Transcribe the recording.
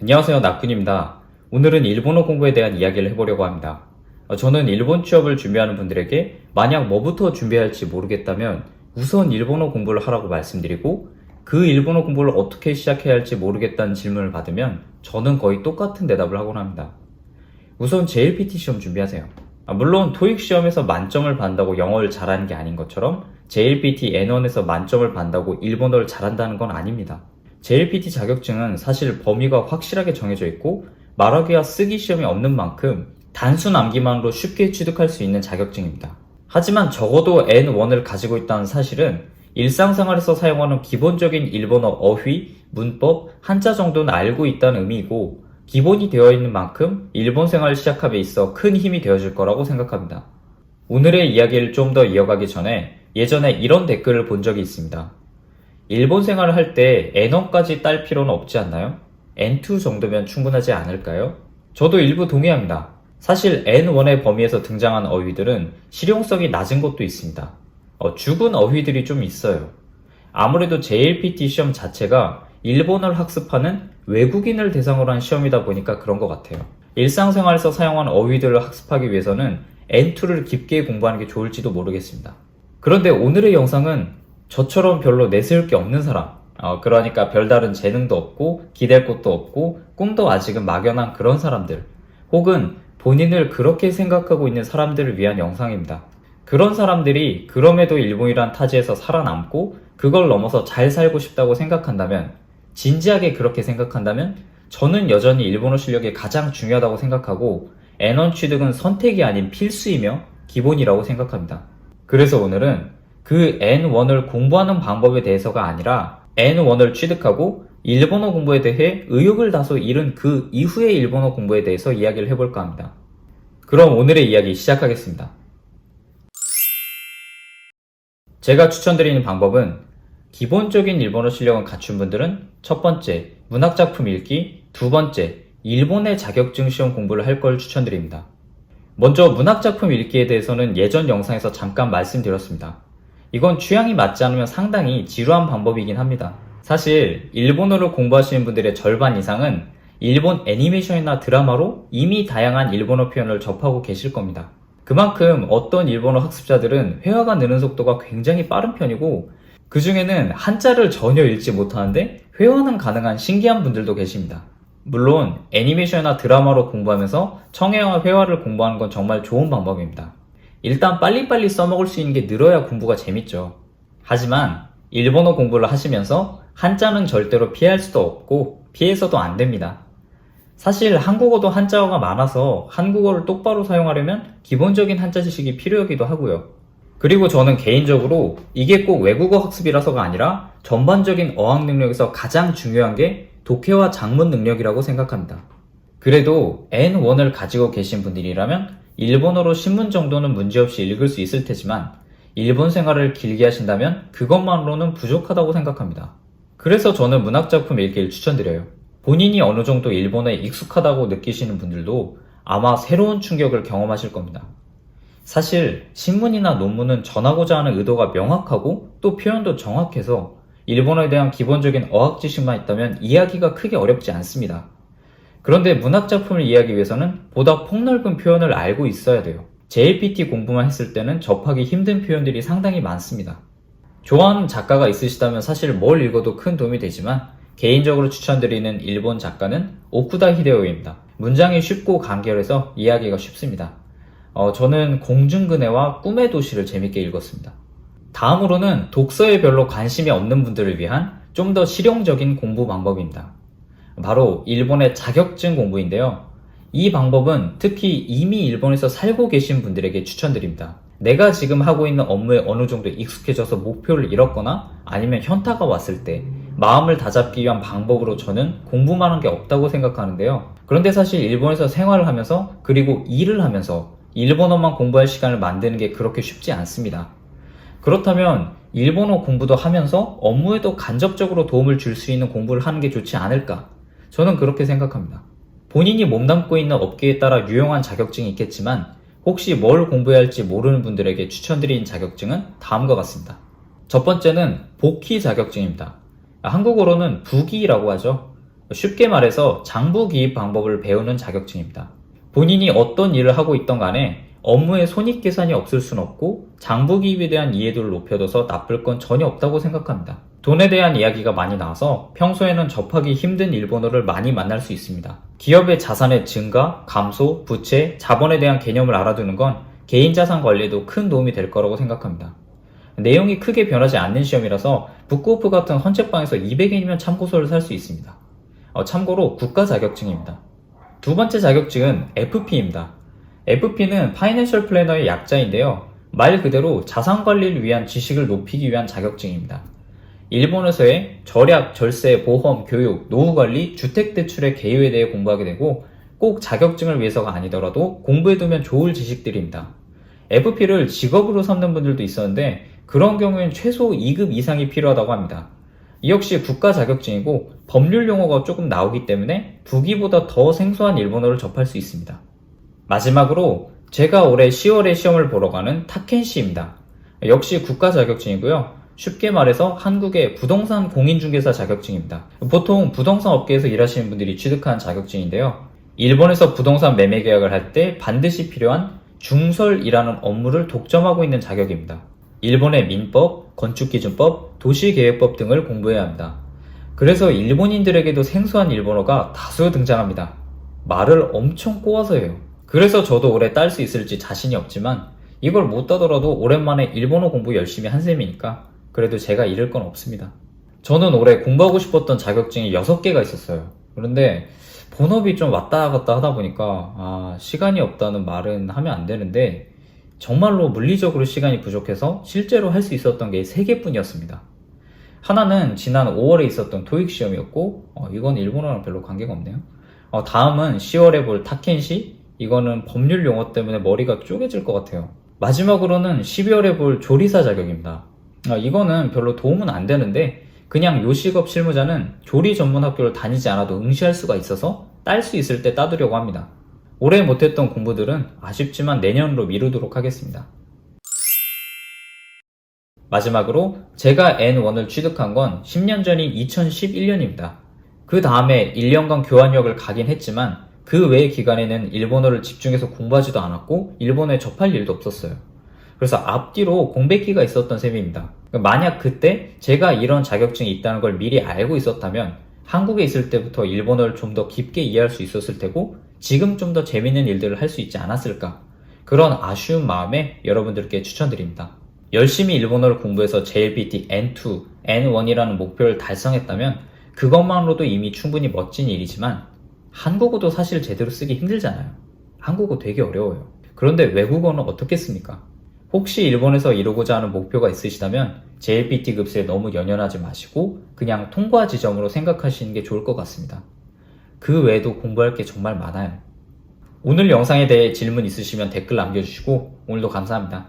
안녕하세요, 나쿤입니다. 오늘은 일본어 공부에 대한 이야기를 해보려고 합니다. 저는 일본 취업을 준비하는 분들에게 만약 뭐부터 준비해야 할지 모르겠다면 우선 일본어 공부를 하라고 말씀드리고, 그 일본어 공부를 어떻게 시작해야 할지 모르겠다는 질문을 받으면 저는 거의 똑같은 대답을 하곤 합니다. 우선 JLPT 시험 준비하세요. 물론 토익 시험에서 만점을 받는다고 영어를 잘하는 게 아닌 것처럼 JLPT N1에서 만점을 받는다고 일본어를 잘한다는 건 아닙니다. JLPT 자격증은 사실 범위가 확실하게 정해져 있고 말하기와 쓰기 시험이 없는 만큼 단순 암기만으로 쉽게 취득할 수 있는 자격증입니다. 하지만 적어도 N1을 가지고 있다는 사실은 일상생활에서 사용하는 기본적인 일본어 어휘, 문법, 한자 정도는 알고 있다는 의미이고, 기본이 되어 있는 만큼 일본 생활을 시작함에 있어 큰 힘이 되어줄 거라고 생각합니다. 오늘의 이야기를 좀 더 이어가기 전에 예전에 이런 댓글을 본 적이 있습니다. 일본 생활을 할 때 N1까지 딸 필요는 없지 않나요? N2 정도면 충분하지 않을까요? 저도 일부 동의합니다. 사실 N1의 범위에서 등장한 어휘들은 실용성이 낮은 것도 있습니다. 죽은 어휘들이 좀 있어요. 아무래도 JLPT 시험 자체가 일본어를 학습하는 외국인을 대상으로 한 시험이다 보니까 그런 것 같아요. 일상생활에서 사용하는 어휘들을 학습하기 위해서는 N2를 깊게 공부하는 게 좋을지도 모르겠습니다. 그런데 오늘의 영상은 저처럼 별로 내세울 게 없는 사람, 그러니까 별다른 재능도 없고 기댈 곳도 없고 꿈도 아직은 막연한 그런 사람들, 혹은 본인을 그렇게 생각하고 있는 사람들을 위한 영상입니다. 그런 사람들이 그럼에도 일본이란 타지에서 살아남고 그걸 넘어서 잘 살고 싶다고 생각한다면, 진지하게 그렇게 생각한다면 저는 여전히 일본어 실력이 가장 중요하다고 생각하고 N1 취득은 선택이 아닌 필수이며 기본이라고 생각합니다. 그래서 오늘은 그 N1을 공부하는 방법에 대해서가 아니라 N1을 취득하고 일본어 공부에 대해 의욕을 다소 잃은 그 이후의 일본어 공부에 대해서 이야기를 해볼까 합니다. 그럼 오늘의 이야기 시작하겠습니다. 제가 추천드리는 방법은, 기본적인 일본어 실력을 갖춘 분들은 첫 번째, 문학작품 읽기, 두 번째, 일본의 자격증 시험 공부를 할 걸 추천드립니다. 먼저 문학작품 읽기에 대해서는 예전 영상에서 잠깐 말씀드렸습니다. 이건 취향이 맞지 않으면 상당히 지루한 방법이긴 합니다. 사실 일본어를 공부하시는 분들의 절반 이상은 일본 애니메이션이나 드라마로 이미 다양한 일본어 표현을 접하고 계실 겁니다. 그만큼 어떤 일본어 학습자들은 회화가 느는 속도가 굉장히 빠른 편이고, 그 중에는 한자를 전혀 읽지 못하는데 회화는 가능한 신기한 분들도 계십니다. 물론 애니메이션이나 드라마로 공부하면서 청해와 회화를 공부하는 건 정말 좋은 방법입니다. 일단 빨리빨리 써먹을 수 있는 게 늘어야 공부가 재밌죠. 하지만 일본어 공부를 하시면서 한자는 절대로 피할 수도 없고 피해서도 안 됩니다. 사실 한국어도 한자어가 많아서 한국어를 똑바로 사용하려면 기본적인 한자 지식이 필요하기도 하고요. 그리고 저는 개인적으로 이게 꼭 외국어 학습이라서가 아니라 전반적인 어학 능력에서 가장 중요한 게 독해와 작문 능력이라고 생각합니다. 그래도 N1을 가지고 계신 분들이라면 일본어로 신문 정도는 문제없이 읽을 수 있을 테지만, 일본 생활을 길게 하신다면 그것만으로는 부족하다고 생각합니다. 그래서 저는 문학작품 읽기를 추천드려요. 본인이 어느 정도 일본어에 익숙하다고 느끼시는 분들도 아마 새로운 충격을 경험하실 겁니다. 사실 신문이나 논문은 전하고자 하는 의도가 명확하고 또 표현도 정확해서 일본어에 대한 기본적인 어학 지식만 있다면 이해하기가 크게 어렵지 않습니다. 그런데 문학작품을 이해하기 위해서는 보다 폭넓은 표현을 알고 있어야 돼요. JLPT 공부만 했을 때는 접하기 힘든 표현들이 상당히 많습니다. 좋아하는 작가가 있으시다면 사실 뭘 읽어도 큰 도움이 되지만, 개인적으로 추천드리는 일본 작가는 오쿠다 히데오입니다. 문장이 쉽고 간결해서 이해하기가 쉽습니다. 저는 공중근해와 꿈의 도시를 재밌게 읽었습니다. 다음으로는 독서에 별로 관심이 없는 분들을 위한 좀 더 실용적인 공부 방법입니다. 바로 일본의 자격증 공부인데요. 이 방법은 특히 이미 일본에서 살고 계신 분들에게 추천드립니다. 내가 지금 하고 있는 업무에 어느 정도 익숙해져서 목표를 잃었거나 아니면 현타가 왔을 때 마음을 다잡기 위한 방법으로 저는 공부만 한 게 없다고 생각하는데요. 그런데 사실 일본에서 생활을 하면서 그리고 일을 하면서 일본어만 공부할 시간을 만드는 게 그렇게 쉽지 않습니다. 그렇다면 일본어 공부도 하면서 업무에도 간접적으로 도움을 줄 수 있는 공부를 하는 게 좋지 않을까? 저는 그렇게 생각합니다. 본인이 몸담고 있는 업계에 따라 유용한 자격증이 있겠지만, 혹시 뭘 공부해야 할지 모르는 분들에게 추천드린 자격증은 다음과 같습니다. 첫 번째는 복희 자격증입니다. 한국어로는 부기라고 하죠. 쉽게 말해서 장부 기입 방법을 배우는 자격증입니다. 본인이 어떤 일을 하고 있던 간에 업무에 손익계산이 없을 순 없고 장부 기입에 대한 이해도를 높여둬서 나쁠 건 전혀 없다고 생각합니다. 돈에 대한 이야기가 많이 나와서 평소에는 접하기 힘든 일본어를 많이 만날 수 있습니다. 기업의 자산의 증가, 감소, 부채, 자본에 대한 개념을 알아두는 건 개인 자산 관리에도 큰 도움이 될 거라고 생각합니다. 내용이 크게 변하지 않는 시험이라서 북코프 같은 헌책방에서 200엔이면 참고서를 살 수 있습니다. 참고로 국가 자격증입니다. 두 번째 자격증은 FP입니다. FP는 파이낸셜 플래너의 약자인데요. 말 그대로 자산 관리를 위한 지식을 높이기 위한 자격증입니다. 일본에서의 절약, 절세, 보험, 교육, 노후 관리, 주택 대출의 개요에 대해 공부하게 되고 꼭 자격증을 위해서가 아니더라도 공부해두면 좋을 지식들입니다. FP를 직업으로 삼는 분들도 있었는데 그런 경우엔 최소 2급 이상이 필요하다고 합니다. 이 역시 국가 자격증이고 법률 용어가 조금 나오기 때문에 부기보다 더 생소한 일본어를 접할 수 있습니다. 마지막으로 제가 올해 10월에 시험을 보러 가는 타켄시입니다. 역시 국가 자격증이고요. 쉽게 말해서 한국의 부동산 공인중개사 자격증입니다. 보통 부동산 업계에서 일하시는 분들이 취득한 자격증인데요. 일본에서 부동산 매매 계약을 할 때 반드시 필요한 중설이라는 업무를 독점하고 있는 자격입니다. 일본의 민법, 건축기준법, 도시계획법 등을 공부해야 합니다. 그래서 일본인들에게도 생소한 일본어가 다수 등장합니다. 말을 엄청 꼬아서 해요. 그래서 저도 올해 딸 수 있을지 자신이 없지만 이걸 못 따더라도 오랜만에 일본어 공부 열심히 한 셈이니까 그래도 제가 잃을 건 없습니다. 저는 올해 공부하고 싶었던 자격증이 6개가 있었어요. 그런데 본업이 좀 왔다 갔다 하다 보니까 시간이 없다는 말은 하면 안 되는데 정말로 물리적으로 시간이 부족해서 실제로 할 수 있었던 게 3개뿐이었습니다. 하나는 지난 5월에 있었던 토익 시험이었고 이건 일본어랑 별로 관계가 없네요. 다음은 10월에 볼 타켄시, 이거는 법률 용어 때문에 머리가 쪼개질 것 같아요. 마지막으로는 12월에 볼 조리사 자격입니다. 이거는 별로 도움은 안 되는데 그냥 요식업 실무자는 조리 전문 학교를 다니지 않아도 응시할 수가 있어서 딸 수 있을 때 따두려고 합니다. 올해 못했던 공부들은 아쉽지만 내년으로 미루도록 하겠습니다. 마지막으로 제가 N1을 취득한 건 10년 전인 2011년입니다. 그 다음에 1년간 교환학을 가긴 했지만 그 외의 기간에는 일본어를 집중해서 공부하지도 않았고 일본어에 접할 일도 없었어요. 그래서 앞뒤로 공백기가 있었던 셈입니다. 만약 그때 제가 이런 자격증이 있다는 걸 미리 알고 있었다면 한국에 있을 때부터 일본어를 좀 더 깊게 이해할 수 있었을 테고 지금 좀 더 재밌는 일들을 할 수 있지 않았을까, 그런 아쉬운 마음에 여러분들께 추천드립니다. 열심히 일본어를 공부해서 JLPT N2, N1이라는 목표를 달성했다면 그것만으로도 이미 충분히 멋진 일이지만 한국어도 사실 제대로 쓰기 힘들잖아요. 한국어 되게 어려워요. 그런데 외국어는 어떻겠습니까? 혹시 일본에서 이루고자 하는 목표가 있으시다면 JLPT 급수에 너무 연연하지 마시고 그냥 통과 지점으로 생각하시는 게 좋을 것 같습니다. 그 외에도 공부할 게 정말 많아요. 오늘 영상에 대해 질문 있으시면 댓글 남겨주시고 오늘도 감사합니다.